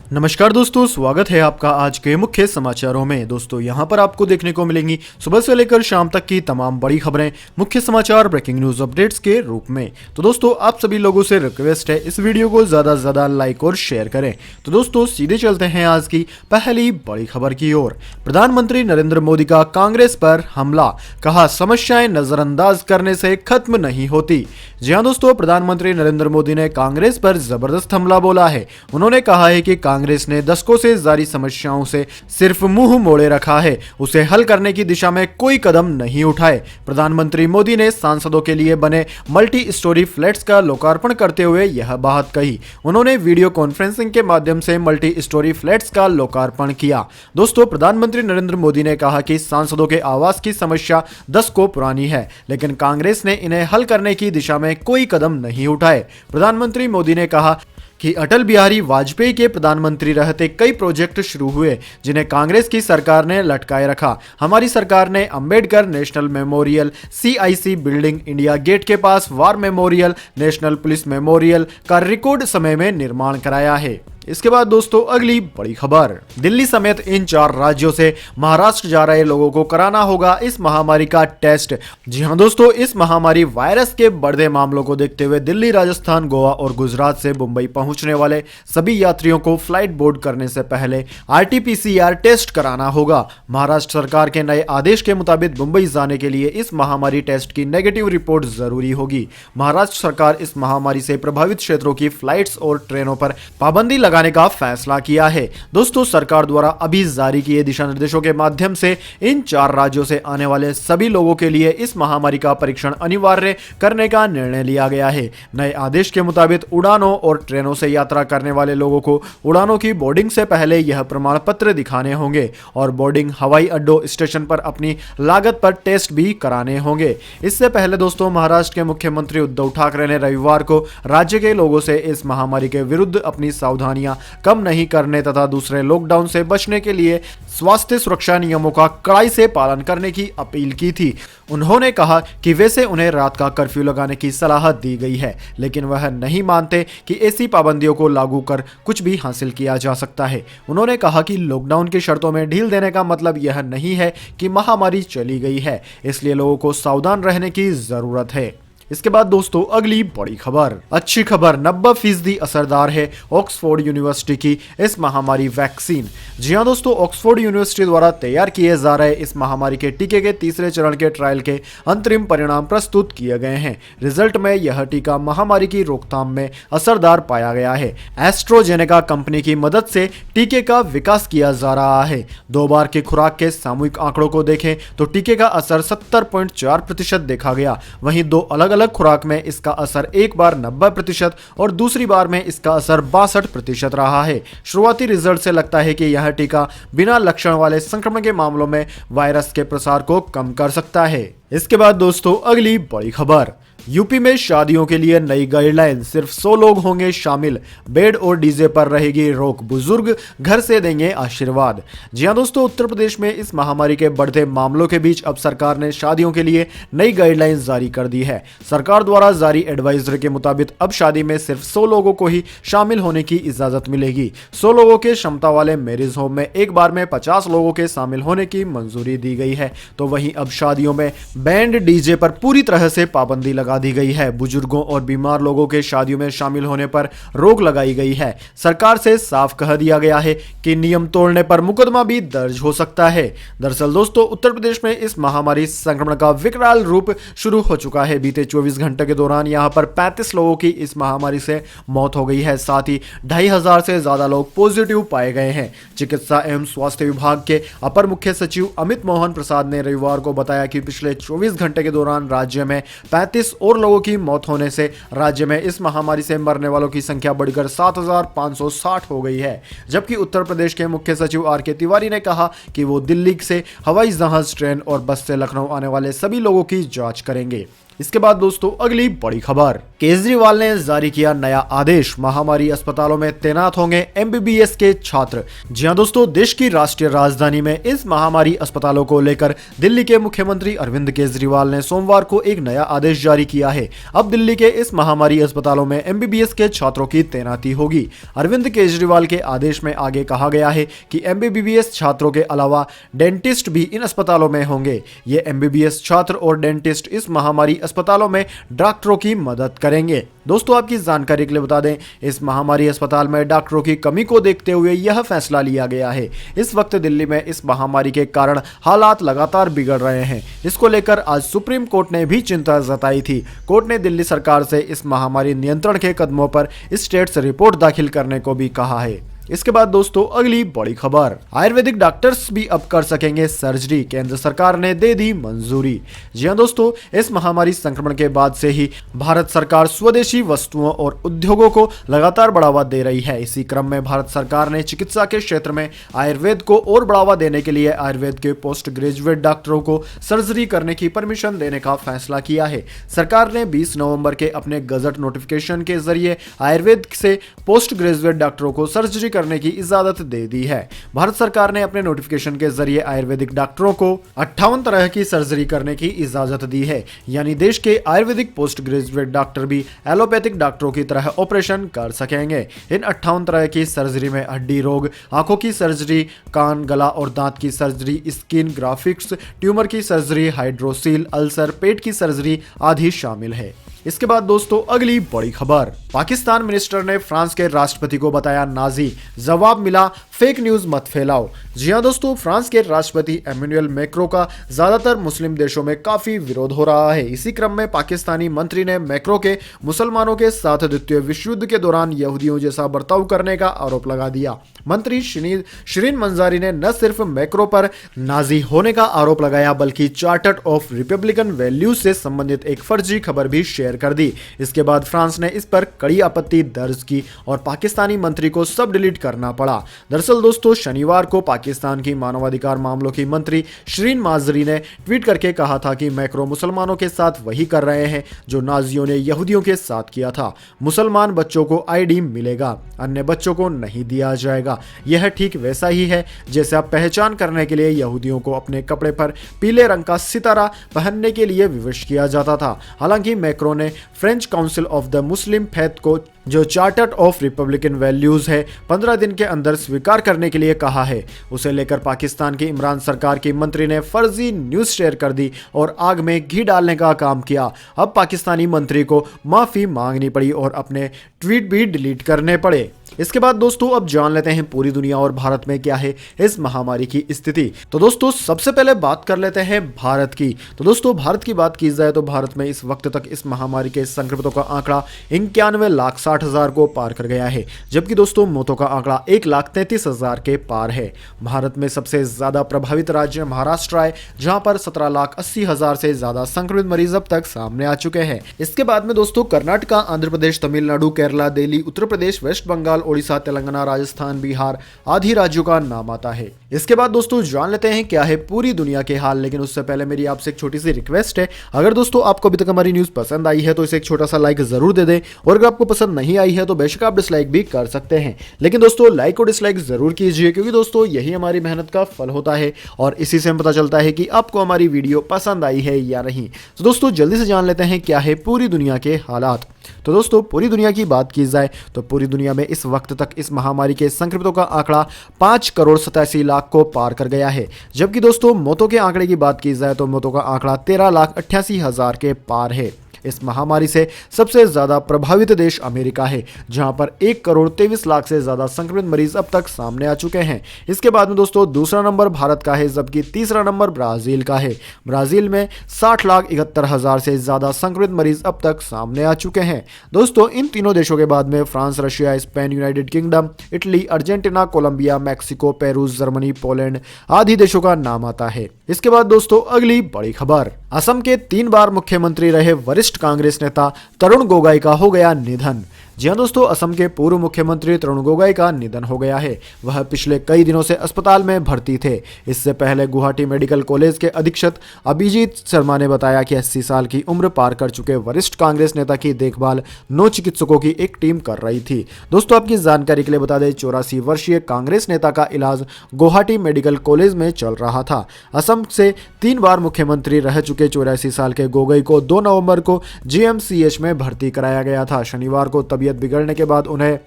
नमस्कार दोस्तों, स्वागत है आपका आज के मुख्य समाचारों में। दोस्तों यहां पर आपको देखने को मिलेंगी सुबह से लेकर शाम तक की तमाम बड़ी खबरें, मुख्य समाचार, ब्रेकिंग न्यूज अपडेट्स के रूप में। तो दोस्तों आप सभी लोगों से रिक्वेस्ट है, इस वीडियो को ज्यादा से ज्यादा लाइक और शेयर करें। तो दोस्तों सीधे चलते हैं आज की पहली बड़ी खबर की ओर। प्रधानमंत्री नरेंद्र मोदी का कांग्रेस पर हमला, कहा समस्याएं नजरअंदाज करने से खत्म नहीं होती। जी हाँ दोस्तों, प्रधानमंत्री नरेंद्र मोदी ने कांग्रेस पर जबरदस्त हमला बोला है। उन्होंने कहा है कि कांग्रेस ने दशकों से जारी समस्याओं से सिर्फ मुंह मोड़े रखा है, उसे हल करने की दिशा में कोई कदम नहीं उठाए। प्रधानमंत्री मोदी ने सांसदों के लिए बने मल्टी स्टोरी फ्लैट्स का लोकार्पण करते हुए यह बात कही। उन्होंने वीडियो कॉन्फ्रेंसिंग के माध्यम से मल्टी स्टोरी फ्लैट्स का लोकार्पण किया। दोस्तों प्रधानमंत्री नरेंद्र मोदी ने कहा कि सांसदों के आवास की समस्या दशकों पुरानी है, लेकिन कांग्रेस ने इन्हें हल करने की दिशा में कोई कदम नहीं उठाए। प्रधानमंत्री मोदी ने कहा कि अटल बिहारी वाजपेयी के प्रधानमंत्री रहते कई प्रोजेक्ट शुरू हुए जिन्हें कांग्रेस की सरकार ने लटकाए रखा। हमारी सरकार ने Ambedkar national memorial, CIC building, India gate के पास war memorial, national police memorial का रिकॉर्ड समय में निर्माण कराया है। इसके बाद दोस्तों अगली बड़ी खबर, दिल्ली समेत इन 4 राज्यों से महाराष्ट्र जा रहे लोगों को कराना होगा इस महामारी का टेस्ट। जी हां दोस्तों, इस महामारी वायरस के बढ़ते मामलों को देखते हुए दिल्ली, राजस्थान, गोवा और गुजरात से मुंबई पहुंचने वाले सभी यात्रियों को फ्लाइट बोर्ड करने से पहले RT-PCR टेस्ट कराना होगा। महाराष्ट्र सरकार के नए आदेश के मुताबिक मुंबई जाने के लिए इस महामारी टेस्ट की नेगेटिव रिपोर्ट जरूरी होगी। महाराष्ट्र सरकार इस महामारी से प्रभावित क्षेत्रों की फ्लाइट्स और ट्रेनों पर पाबंदी लगाने का फैसला किया है। दोस्तों सरकार द्वारा अभी जारी किए दिशा निर्देशों के माध्यम से इन 4 राज्यों से आने वाले सभी लोगों के लिए इस महामारी का परीक्षण अनिवार्य करने का निर्णय लिया गया है। नए आदेश के मुताबिक उड़ानों और ट्रेनों से यात्रा करने वाले लोगों को उड़ानों की बोर्डिंग से पहले यह प्रमाण पत्र दिखाने होंगे और बोर्डिंग हवाई अड्डों, स्टेशन पर अपनी लागत पर टेस्ट भी कराने होंगे। इससे पहले दोस्तों महाराष्ट्र के मुख्यमंत्री उद्धव ठाकरे ने रविवार को राज्य के लोगों से इस महामारी के विरुद्ध अपनी सावधानियां कम नहीं करने तथा दूसरे लॉकडाउन से बचने के लिए स्वास्थ्य सुरक्षा नियमों का कड़ाई से पालन करने की अपील की थी। उन्होंने कहा कि वैसे उन्हें रात का कर्फ्यू लगाने की सलाह दी गई है, लेकिन वह नहीं मानते कि ऐसी पाबंदियों को लागू कर कुछ भी हासिल किया जा सकता है। उन्होंने कहा कि लॉकडाउन की शर्तों में ढील देने का मतलब यह नहीं है कि महामारी चली गई है, इसलिए लोगों को सावधान रहने की जरूरत है। इसके बाद दोस्तों अगली बड़ी खबर, अच्छी खबर, 90% असरदार है ऑक्सफोर्ड यूनिवर्सिटी की इस महामारी वैक्सीन। जी हां दोस्तों, ऑक्सफोर्ड यूनिवर्सिटी द्वारा तैयार किए जा रहे इस महामारी के टीके के तीसरे चरण के ट्रायल के अंतरिम परिणाम प्रस्तुत किए गए हैं। रिजल्ट में यह टीका महामारी की रोकथाम में असरदार पाया गया है। एस्ट्रोजेनेका कंपनी की मदद से टीके का विकास किया जा रहा है। 2 बार की खुराक के सामूहिक आंकड़ों को देखें तो टीके का असर 70.4% देखा गया। वहीं 2 अलग अलग खुराक में इसका असर एक बार 90% और दूसरी बार में इसका असर 62% रहा है। शुरुआती रिजल्ट से लगता है कि यह टीका बिना लक्षण वाले संक्रमण के मामलों में वायरस के प्रसार को कम कर सकता है। इसके बाद दोस्तों अगली बड़ी खबर, यूपी में शादियों के लिए नई गाइडलाइन, सिर्फ 100 लोग होंगे शामिल, बेड और डीजे पर रहेगी रोक, बुजुर्ग घर से देंगे आशीर्वाद। जी हां दोस्तों, उत्तर प्रदेश में इस महामारी के बढ़ते मामलों के बीच अब सरकार ने शादियों के लिए नई गाइडलाइन जारी कर दी है। सरकार द्वारा जारी एडवाइजरी के मुताबिक अब शादी में सिर्फ 100 लोगों को ही शामिल होने की इजाजत मिलेगी। 100 लोगों के क्षमता वाले मैरिज होम में एक बार में 50 लोगों के शामिल होने की मंजूरी दी गई है। तो वहीं अब शादियों में बैंड, डीजे पर पूरी तरह से पाबंदी लगा दी गई है। बुजुर्गों और बीमार लोगों के शादियों में शामिल होने पर रोक लगाई गई है। सरकार से साफ कह दिया गया है कि नियम तोड़ने पर मुकदमा भी दर्ज हो सकता है। दरअसल दोस्तों उत्तर प्रदेश में इस महामारी संक्रमण का विकराल रूप शुरू हो चुका है। बीते 24 घंटे के दौरान यहां पर 35 लोगों की इस महामारी से मौत हो गई है। साथ ही 2500 से ज्यादा लोग पॉजिटिव पाए गए हैं। चिकित्सा एवं स्वास्थ्य विभाग के अपर मुख्य सचिव अमित मोहन प्रसाद ने रविवार को बताया कि पिछले 24 घंटे के दौरान राज्य में 35 और लोगों की मौत होने से राज्य में इस महामारी से मरने वालों की संख्या बढ़कर 7560 हो गई है। जबकि उत्तर प्रदेश के मुख्य सचिव RK तिवारी ने कहा कि वो दिल्ली से हवाई जहाज, ट्रेन और बस से लखनऊ आने वाले सभी लोगों की जांच करेंगे। इसके बाद दोस्तों अगली बड़ी खबर, केजरीवाल ने जारी किया नया आदेश, महामारी अस्पतालों में तैनात होंगे एमबीबीएस के छात्र। जी हां दोस्तों, देश की राष्ट्रीय राजधानी में इस महामारी अस्पतालों को लेकर दिल्ली के मुख्यमंत्री अरविंद केजरीवाल ने सोमवार को एक नया आदेश जारी किया है। अब दिल्ली के इस महामारी अस्पतालों में एमबीबीएस के छात्रों की तैनाती होगी। अरविंद केजरीवाल के आदेश में आगे कहा गया है कि एमबीबीएस छात्रों के अलावा डेंटिस्ट भी इन अस्पतालों में होंगे। ये एमबीबीएस छात्र और डेंटिस्ट इस महामारी अस्पतालों में डॉक्टरों की मदद करेंगे। दोस्तों आपकी जानकारी के लिए बता दें, इस महामारी अस्पताल में डॉक्टरों की कमी को देखते हुए यह फैसला लिया गया है। इस वक्त दिल्ली में इस महामारी के कारण हालात लगातार बिगड़ रहे हैं। इसको लेकर आज सुप्रीम कोर्ट ने भी चिंता जताई थी। कोर्ट ने दिल्ली सरकार से इस महामारी नियंत्रण के कदमों पर स्टेट्स रिपोर्ट दाखिल करने को भी कहा है। इसके बाद दोस्तों अगली बड़ी खबर, आयुर्वेदिक डॉक्टर्स भी अब कर सकेंगे सर्जरी, केंद्र सरकार ने दे दी मंजूरी। जी हां दोस्तों, इस महामारी संक्रमण के बाद से ही भारत सरकार स्वदेशी वस्तुओं और उद्योगों को लगातार बढ़ावा दे रही है। इसी क्रम में भारत सरकार ने चिकित्सा के क्षेत्र में आयुर्वेद को और बढ़ावा देने के लिए आयुर्वेद के पोस्ट ग्रेजुएट डॉक्टरों को सर्जरी करने की परमिशन देने का फैसला किया है। सरकार ने 20 नवंबर के अपने गजट नोटिफिकेशन के जरिए आयुर्वेद से पोस्ट ग्रेजुएट डॉक्टरों को सर्जरी करने की इजाजत दे दी है। भारत सरकार ने अपने नोटिफिकेशन के जरिए आयुर्वेदिक डॉक्टरों को 58 तरह की सर्जरी करने की इजाजत दी है। यानी देश के आयुर्वेदिक पोस्ट ग्रेजुएट डॉक्टर भी एलोपैथिक डॉक्टरों की तरह ऑपरेशन कर सकेंगे। इन 58 तरह की सर्जरी में हड्डी रोग, आंखों की सर्जरी, कान, गला और दांत की सर्जरी, स्किन ग्राफिक्स, ट्यूमर की सर्जरी, हाइड्रोसील, अल्सर, पेट की सर्जरी आदि शामिल है। इसके बाद दोस्तों अगली बड़ी खबर, पाकिस्तान मिनिस्टर ने फ्रांस के राष्ट्रपति को बताया नाजी, जवाब मिला फेक न्यूज मत फैलाओ। जी हां दोस्तों, फ्रांस के राष्ट्रपति इमैनुअल मैक्रों का ज्यादातर मुस्लिम देशों में काफी विरोध हो रहा है। इसी क्रम में पाकिस्तानी मंत्री ने मैक्रों के मुसलमानों के साथ द्वितीय विश्व युद्ध के दौरान यहूदियों जैसा बर्ताव करने का आरोप लगा दिया। मंत्री शिरीन मंजारी ने न सिर्फ मैक्रो पर नाजी होने का आरोप लगाया, बल्कि चार्टर ऑफ रिपब्लिकन वैल्यूज से संबंधित एक फर्जी खबर भी शेयर कर दी। इसके बाद फ्रांस ने इस पर कड़ी आपत्ति दर्ज की और पाकिस्तानी मंत्री को सब डिलीट करना पड़ा। दरअसल दोस्तों, शनिवार को पाकिस्तान की मानवाधिकार मामलों की मंत्री शिरीन माजरी ने ट्वीट करके कहा था कि मैक्रो मुसलमानों के साथ वही कर रहे हैं जो नाजियों ने यहूदियों के साथ किया था। मुसलमान बच्चों को आईडी मिलेगा, अन्य बच्चों को नहीं दिया जाएगा। यह ठीक वैसा ही है जैसे आप पहचान करने के लिए यहूदियों को अपने कपड़े पर पीले रंग का सितारा पहनने के लिए विवश किया जाता था। हालांकि मैक्रो ने French council of the Muslim faith को, जो चार्टर ऑफ रिपब्लिकन वैल्यूज है, 15 दिन के अंदर स्वीकार करने के लिए कहा है। उसे लेकर पाकिस्तान की इमरान सरकार की मंत्री ने फर्जी न्यूज शेयर कर दी और आग में घी डालने का काम किया। अब पाकिस्तानी मंत्री को माफी मांगनी पड़ी और अपने ट्वीट भी डिलीट करने पड़े। इसके बाद दोस्तों अब जान लेते हैं पूरी दुनिया और भारत में क्या है इस महामारी की स्थिति। तो दोस्तों सबसे पहले बात कर लेते हैं भारत की। तो दोस्तों भारत की बात की जाए तो भारत में इस वक्त तक इस महामारी के संक्रमितों का आंकड़ा 91,60,000 को पार कर गया है, जबकि दोस्तों मौतों का आंकड़ा 1,33,000 के पार है। भारत में सबसे ज्यादा प्रभावित राज्य महाराष्ट्र है, जहां पर 17,80,000 से ज्यादा संक्रमित मरीज अब तक सामने आ चुके हैं। इसके बाद में दोस्तों कर्नाटका, आंध्र प्रदेश, तमिलनाडु, केरला, दिल्ली, उत्तर प्रदेश, वेस्ट बंगाल, ओडिशा, तेलंगाना, राजस्थान, बिहार आदि राज्यों का नाम आता है। इसके बाद दोस्तों जान लेते हैं क्या है पूरी दुनिया के हाल, लेकिन उससे पहले मेरी आपसे एक छोटी सी रिक्वेस्ट है, अगर दोस्तों आपको अभी तक हमारी न्यूज पसंद आई है तो इसे एक छोटा सा लाइक जरूर दे दें, और अगर आपको पसंद नहीं आई है तो बेशक आप डिसलाइक भी कर सकते हैं, लेकिन दोस्तों लाइक और डिसलाइक जरूर कीजिए, क्योंकि दोस्तों यही हमारी मेहनत का फल होता है और इसी से हमें पता चलता है कि आपको हमारी वीडियो पसंद आई है या नहीं। तो दोस्तों जल्दी से जान लेते हैं क्या है पूरी दुनिया के हालात। तो दोस्तों पूरी दुनिया की बात की जाए तो पूरी दुनिया में इस वक्त तक इस महामारी के संक्रमितों का आंकड़ा 5,87,00,000 को पार कर गया है, जबकि दोस्तों मौतों के आंकड़े की बात की जाए तो मौतों का आंकड़ा 13,88,000 के पार है। इस महामारी से सबसे ज्यादा प्रभावित देश अमेरिका है, जहां पर 1,23,00,000 से ज्यादा संक्रमित मरीज अब तक सामने आ चुके हैं। इसके बाद में दोस्तों दूसरा नंबर भारत का है, जबकि तीसरा नंबर ब्राजील का है। ब्राजील में 60,71,000 से ज्यादा संक्रमित मरीज अब तक सामने आ चुके हैं। दोस्तों इन तीनों देशों के बाद में France, Russia, Spain, United Kingdom, Italy, Argentina, Colombia, Mexico, Peru, Germany, Poland आदि देशों का नाम आता है। इसके बाद दोस्तों अगली बड़ी खबर, असम के 3 बार मुख्यमंत्री रहे वरिष्ठ कांग्रेस नेता तरुण गोगोई का हो गया निधन। जी हां दोस्तों, असम के पूर्व मुख्यमंत्री तरुण गोगोई का निधन हो गया है। वह पिछले कई दिनों से अस्पताल में भर्ती थे। इससे पहले गुवाहाटी मेडिकल कॉलेज के अधीक्षक अभिजीत शर्मा ने बताया कि 80 साल की उम्र पार कर चुके वरिष्ठ कांग्रेस नेता की देखभाल 9 चिकित्सकों की एक टीम कर रही थी। दोस्तों, आपकी जानकारी के लिए बता दें, 84 वर्षीय कांग्रेस नेता का इलाज गुवाहाटी मेडिकल कॉलेज में चल रहा था। असम से 3 बार मुख्यमंत्री रह चुके 84 साल के गोगोई को 2 नवंबर को जीएमसीएच में भर्ती कराया गया था। शनिवार को तबीयत बिगड़ने के बाद उन्हें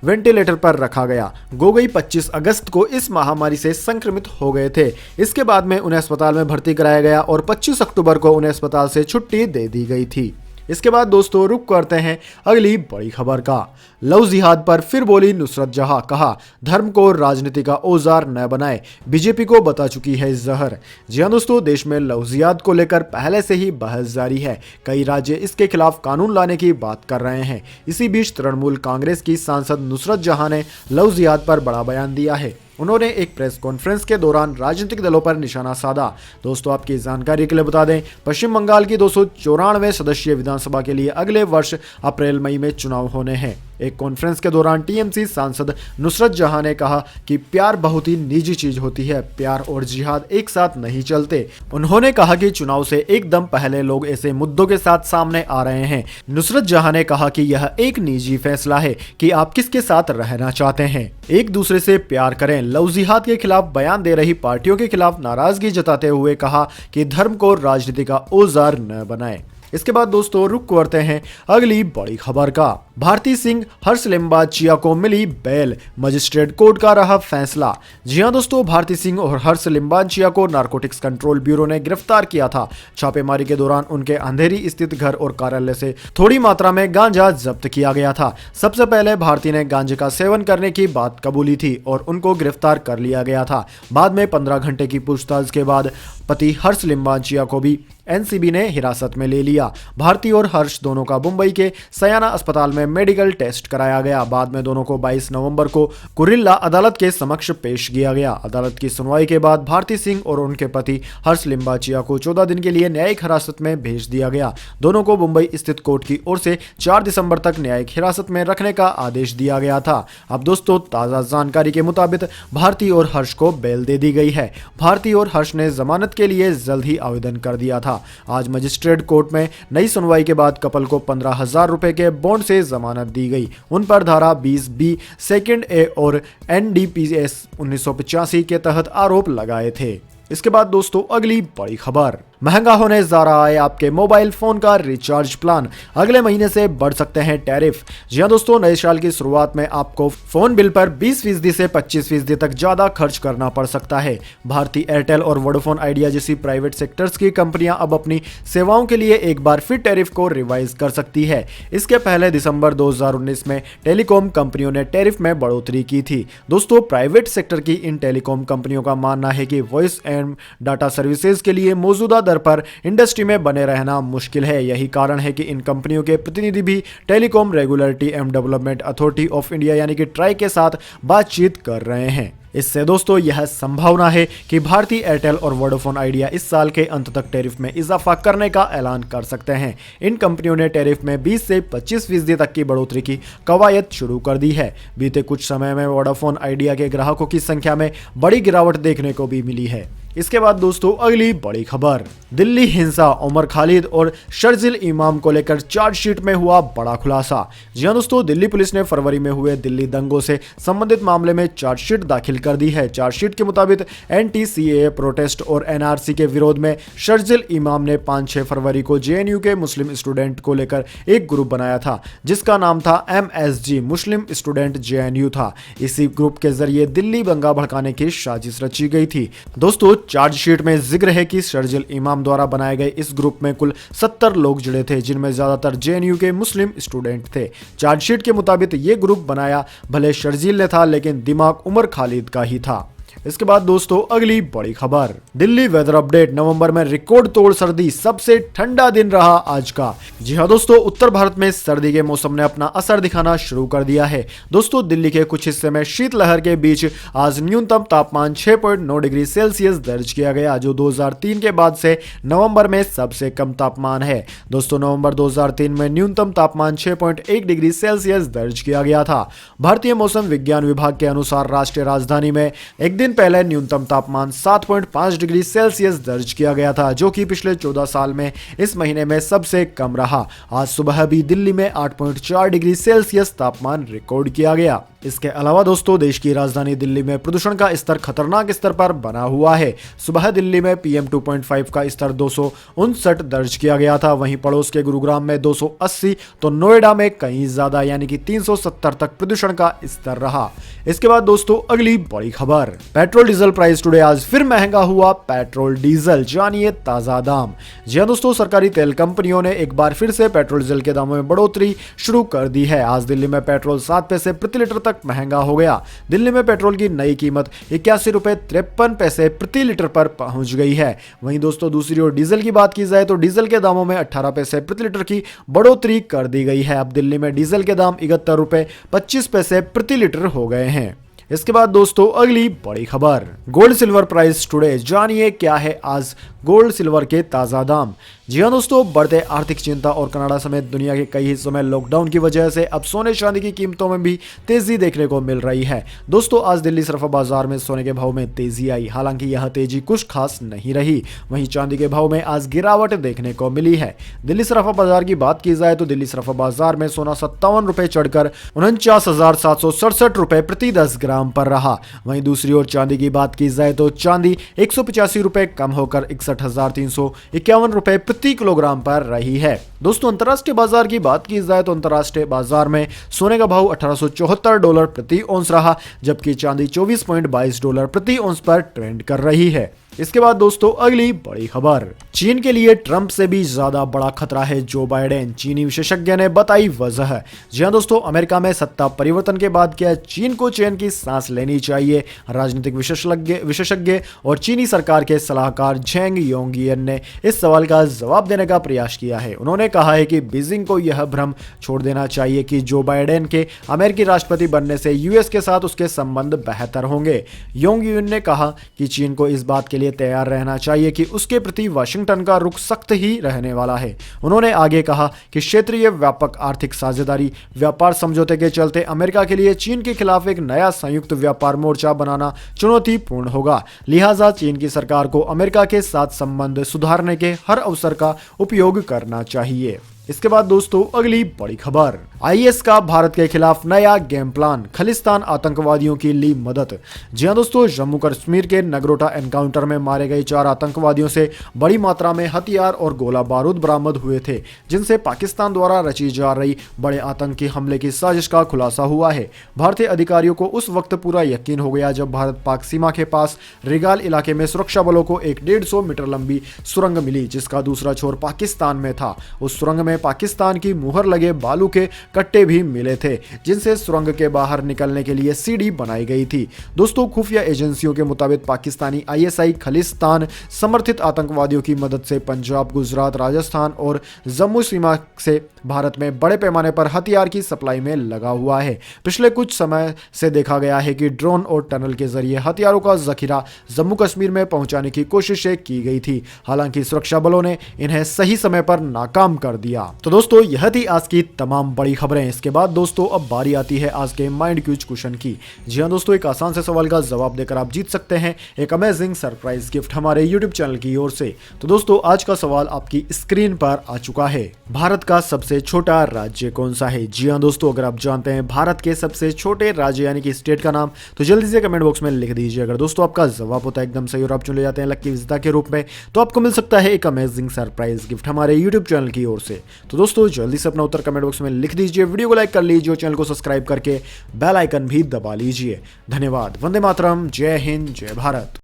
वेंटिलेटर पर रखा गया। गोगोई 25 अगस्त को इस महामारी से संक्रमित हो गए थे। इसके बाद में उन्हें अस्पताल में भर्ती कराया गया और 25 अक्टूबर को उन्हें अस्पताल से छुट्टी दे दी गई थी। इसके बाद दोस्तों रुक करते हैं अगली बड़ी खबर का। लव जिहाद पर फिर बोली नुसरत जहां, कहा धर्म को राजनीति का औजार न बनाए, बीजेपी को बता चुकी है जहर। जी हां दोस्तों, देश में लव जिहाद को लेकर पहले से ही बहस जारी है। कई राज्य इसके खिलाफ कानून लाने की बात कर रहे हैं। इसी बीच तृणमूल कांग्रेस की सांसद नुसरत जहां ने लव जिहाद पर बड़ा बयान दिया है। उन्होंने एक प्रेस कॉन्फ्रेंस के दौरान राजनीतिक दलों पर निशाना साधा। दोस्तों, आपकी जानकारी के लिए बता दें, पश्चिम बंगाल की 294 सदस्यीय विधानसभा के लिए अगले वर्ष अप्रैल मई में चुनाव होने हैं। एक कॉन्फ्रेंस के दौरान टीएमसी सांसद नुसरत जहां ने कहा कि प्यार बहुत ही निजी चीज होती है, प्यार और जिहाद एक साथ नहीं चलते। उन्होंने कहा कि चुनाव से एकदम पहले लोग ऐसे मुद्दों के साथ सामने आ रहे हैं। नुसरत जहां ने कहा कि यह एक निजी फैसला है कि आप किसके साथ रहना चाहते हैं, एक दूसरे से प्यार करें। लव जिहाद के खिलाफ बयान दे रही पार्टियों के खिलाफ नाराजगी जताते हुए कहा कि धर्म को राजनीति का औजार न बनाएं। इसके बाद दोस्तों रुक करते हैं अगली बड़ी खबर का। भारती सिंह हर्ष लिम्बाचिया को मिली बेल, मजिस्ट्रेट कोर्ट का रहा फैसला। जी हां दोस्तों, भारती सिंह और हर्ष लिम्बाचिया को नारकोटिक्स कंट्रोल ब्यूरो ने गिरफ्तार किया था। छापेमारी के दौरान उनके अंधेरी स्थित घर और कार्यालय से थोड़ी मात्रा में गांजा जब्त किया गया था। सबसे पहले भारती ने गांजे का सेवन करने की बात कबूली थी और उनको गिरफ्तार कर लिया गया था। बाद में 15 घंटे की पूछताछ के बाद पति हर्ष लिम्बाचिया को भी एनसीबी ने हिरासत में ले लिया। भारती और हर्ष दोनों का मुंबई के सयाना अस्पताल में मेडिकल टेस्ट कराया गया। बाद में दोनों को 22 नवंबर को कुरिल्ला अदालत के समक्ष पेश किया गया। अदालत की सुनवाई के बाद भारती सिंह और उनके पति हर्ष लिम्बाचिया को 14 दिन के लिए न्यायिक हिरासत में भेज दिया गया। दोनों को मुंबई स्थित कोर्ट की ओर से 4 दिसंबर तक न्यायिक हिरासत में रखने का आदेश दिया गया था। अब दोस्तों, ताजा जानकारी के मुताबिक भारती और हर्ष को बेल दे दी गई है। भारती और हर्ष ने जमानत के लिए जल्द ही आवेदन कर दिया था। आज मजिस्ट्रेट कोर्ट में नई सुनवाई के बाद कपल को 15,000 रुपए के बॉन्ड से जमानत दी गई। उन पर धारा 20B सेकंड ए और NDPS 1985 के तहत आरोप लगाए थे। इसके बाद दोस्तों अगली बड़ी खबर, महंगा होने जा रहा है आपके मोबाइल फोन का रिचार्ज प्लान, अगले महीने से बढ़ सकते हैं टैरिफ। जी हां दोस्तों, नए साल की शुरुआत में आपको फोन बिल पर 20% से 25% तक ज्यादा खर्च करना पड़ सकता है। भारती एयरटेल और वोडाफोन आइडिया जैसी प्राइवेट सेक्टर्स की कंपनियां अब अपनी सेवाओं के लिए एक बार फिर टैरिफ को रिवाइज कर सकती है। इसके पहले दिसंबर 2019 में टेलीकॉम कंपनियों ने टैरिफ में बढ़ोतरी की थी। दोस्तों, प्राइवेट सेक्टर की इन टेलीकॉम कंपनियों का मानना है कि वॉइस एंड डाटा सर्विसेज के लिए मौजूदा दर पर इंडस्ट्री में बने रहना मुश्किल है। यही कारण है कि इन कंपनियों के प्रतिनिधि भी telecom regulatory and development authority of India यानी कि ट्राई के साथ बातचीत कर रहे हैं। इससे दोस्तों यह संभावना है कि भारती एयरटेल और वोडाफोन आइडिया इस साल के अंत तक टैरिफ में इजाफा करने का ऐलान कर सकते हैं। इन कंपनियों ने टैरिफ में 20 से 25% तक की बढ़ोतरी की कवायद शुरू कर दी है। बीते कुछ समय में वोडाफोन आइडिया के ग्राहकों की संख्या में बड़ी गिरावट देखने को भी मिली है। इसके बाद दोस्तों अगली बड़ी खबर, दिल्ली हिंसा, उमर खालिद और शर्जिल इमाम को लेकर चार्जशीट में हुआ बड़ा खुलासा। जी हां दोस्तों, दिल्ली पुलिस ने फरवरी में हुए दिल्ली दंगों से संबंधित मामले में चार्जशीट दाखिल कर दी है। चार्जशीट के मुताबिक NTCAA प्रोटेस्ट और NRC के विरोध में शर्जिल इमाम ने 5-6 फरवरी को JNU के मुस्लिम स्टूडेंट को लेकर एक ग्रुप बनाया था जिसका नाम था MSG मुस्लिम स्टूडेंट JNU था। इसी ग्रुप के जरिए दिल्ली दंगा भड़काने की साजिश रची गई थी। दोस्तों, चार्जशीट में जिक्र है कि शर्जिल इमाम द्वारा बनाए गए इस ग्रुप में कुल 70 लोग जुड़े थे, जिनमें ज्यादातर JNU के मुस्लिम स्टूडेंट थे। चार्जशीट के मुताबिक ये ग्रुप बनाया भले शर्जिल ने था, लेकिन दिमाग उमर खालिद का ही था। इसके बाद दोस्तों अगली बड़ी खबर, दिल्ली वेदर अपडेट। नवंबर में रिकॉर्ड तोड़ सर्दी, सबसे ठंडा दिन रहा आज का। जी हाँ दोस्तों, उत्तर भारत में सर्दी के मौसम ने अपना असर दिखाना शुरू कर दिया है। दोस्तों दिल्ली के कुछ हिस्से में शीतलहर के बीच आज न्यूनतम तापमान 6.9 डिग्री सेल्सियस दर्ज किया गया, जो 2003 के बाद से नवंबर में सबसे कम तापमान है। दोस्तों नवंबर 2003 में न्यूनतम तापमान 6.1 डिग्री सेल्सियस दर्ज किया गया था। भारतीय मौसम विज्ञान विभाग के अनुसार राष्ट्रीय राजधानी में एक दिन पहले न्यूनतम तापमान 7.5 डिग्री सेल्सियस दर्ज किया गया था, जो कि पिछले 14 साल में इस महीने में सबसे कम रहा। आज सुबह भी दिल्ली में 8.4 डिग्री सेल्सियस तापमान रिकॉर्ड किया गया। इसके अलावा दोस्तों देश की राजधानी दिल्ली में प्रदूषण का स्तर खतरनाक स्तर पर बना हुआ है। सुबह दिल्ली में PM 2.5 का स्तर 259 दर्ज किया गया था। वहीं पड़ोस के गुरुग्राम में 280, तो नोएडा में कहीं ज्यादा यानी कि 370 तक प्रदूषण का स्तर रहा। इसके बाद दोस्तों अगली बड़ी खबर, पेट्रोल डीजल प्राइस टुडे। आज फिर महंगा हुआ पेट्रोल डीजल, जानिए ताजा दाम। जी हाँ दोस्तों, सरकारी तेल कंपनियों ने एक बार फिर से पेट्रोल डीजल के दामों में बढ़ोतरी शुरू कर दी है। आज दिल्ली में पेट्रोल 7 पैसे प्रति लीटर तक महंगा हो गया। दिल्ली में पेट्रोल की नई कीमत 81.53 प्रति लीटर पर पहुंच गई है। वहीं दोस्तों दूसरी ओर डीजल की बात की जाए तो डीजल के दामों में 18 पैसे प्रति लीटर की बढ़ोतरी कर दी गई है। अब दिल्ली में डीजल के दाम 71.25 प्रति लीटर हो गए हैं। इसके बाद दोस्तों अगली बड़ी खबर, गोल्ड सिल्वर प्राइस टुडे। जानिए क्या है आज गोल्ड सिल्वर के ताजा दाम। जी हाँ दोस्तों, बढ़ते आर्थिक चिंता और कनाडा समेत दुनिया के कई हिस्सों में लॉकडाउन की वजह से अब सोने चांदी की कीमतों में भी तेजी देखने को मिल रही है। दोस्तों आज दिल्ली सराफा बाजार में सोने के भाव में तेजी आई, हालांकि यह तेजी कुछ खास नहीं रही। वहीं चांदी के भाव में आज गिरावट देखने को मिली है। दिल्ली सराफा बाजार की बात की जाए तो दिल्ली सराफा बाजार में सोना 57 रुपए चढ़कर 49,767 रुपए प्रति 10 ग्राम पर रहा। वहीं दूसरी ओर चांदी की बात की जाए तो चांदी 185 रुपए कम होकर 61,351 रुपए प्रति किलोग्राम पर रही है। दोस्तों अंतर्राष्ट्रीय बाजार की बात की जाए तो अंतर्राष्ट्रीय बाजार में सोने का भाव $1874 प्रति औंस रहा, जबकि चांदी $24.22 प्रति औंस पर ट्रेंड कर रही है। इसके बाद दोस्तों अगली बड़ी खबर, चीन के लिए ट्रंप से भी ज्यादा बड़ा खतरा है जो बाइडेन, चीनी विशेषज्ञ ने बताई वजह। जी हाँ दोस्तों, अमेरिका में सत्ता परिवर्तन के बाद क्या चीन को चैन की सांस लेनी चाहिए? राजनीतिक विशेषज्ञ और चीनी सरकार के सलाहकार झेंग योंगियन ने इस सवाल का जवाब देने का प्रयास किया है। उन्होंने कहा है कि बीजिंग को यह भ्रम छोड़ देना चाहिए कि जो बाइडेन के अमेरिकी राष्ट्रपति बनने से यूएस के साथ उसके संबंध बेहतर होंगे। योंगियन ने कहा कि चीन को इस बात के लिए तैयार रहना चाहिए कि उसके प्रति वाशिंगटन का रुख सख्त ही रहने वाला है। उन्होंने आगे कहा कि क्षेत्रीय व्यापक आर्थिक साझेदारी व्यापार समझौते के चलते अमेरिका के लिए चीन के खिलाफ एक नया संयुक्त व्यापार मोर्चा बनाना चुनौतीपूर्ण होगा। लिहाजा चीन की सरकार को अमेरिका के साथ संबंध सुधारने के हर अवसर का उपयोग करना चाहिए। इसके बाद दोस्तों अगली बड़ी खबर, आईएस का भारत के खिलाफ नया गेम प्लान, खालिस्तान आतंकवादियों की ली मदद। जी हां दोस्तों, जम्मू कश्मीर के नगरोटा एनकाउंटर में मारे गए 4 आतंकवादियों से बड़ी मात्रा में हथियार और गोला बारूद बरामद हुए थे, जिनसे पाकिस्तान द्वारा रची जा रही बड़े आतंकी हमले की साजिश का खुलासा हुआ है। भारतीय अधिकारियों को उस वक्त पूरा यकीन हो गया जब भारत पाक सीमा के पास रिगाल इलाके में सुरक्षा बलों को एक 150 मीटर लंबी सुरंग मिली, जिसका दूसरा छोर पाकिस्तान में था। उस सुरंग में पाकिस्तान की मुहर लगे बालू के कट्टे भी मिले थे, जिनसे सुरंग के बाहर निकलने के लिए सीढ़ी बनाई गई थी। दोस्तों खुफिया एजेंसियों के मुताबिक पाकिस्तानी आईएसआई खालिस्तान समर्थित आतंकवादियों की मदद से पंजाब, गुजरात, राजस्थान और जम्मू सीमा से भारत में बड़े पैमाने पर हथियार की सप्लाई में लगा हुआ है। पिछले कुछ समय से देखा गया है कि ड्रोन और टनल के जरिए हथियारों का जखीरा जम्मू कश्मीर में पहुंचाने की कोशिशें की गई थी, हालांकि सुरक्षा बलों ने इन्हें सही समय पर नाकाम कर दिया। तो दोस्तों यह थी आज की तमाम बड़ी खबरें। इसके बाद दोस्तों अब बारी आती है आज के माइंड क्यूज क्वेश्चन की। जी हाँ दोस्तों, एक आसान से सवाल का जवाब देकर आप जीत सकते हैं एक अमेजिंग सरप्राइज गिफ्ट हमारे यूट्यूब चैनल की ओर से। तो दोस्तों आज का सवाल आपकी स्क्रीन पर आ चुका है। भारत का सबसे छोटा राज्य कौन सा है? जी हाँ दोस्तों, अगर आप जानते हैं भारत के सबसे छोटे राज्य यानी कि स्टेट का नाम, तो जल्दी से कमेंट बॉक्स में लिख दीजिए। अगर दोस्तों आपका जवाब होता है एकदम सही और आप चुने जाते हैं लकी विजेता के रूप में, तो आपको मिल सकता है एक अमेजिंग सरप्राइज गिफ्ट हमारे यूट्यूब चैनल की ओर से। तो दोस्तों जल्दी से अपना उत्तर कमेंट बॉक्स में लिख दीजिए, वीडियो को लाइक कर लीजिए और चैनल को सब्सक्राइब करके बेल आइकन भी दबा लीजिए। धन्यवाद। वंदे मातरम। जय हिंद, जय भारत।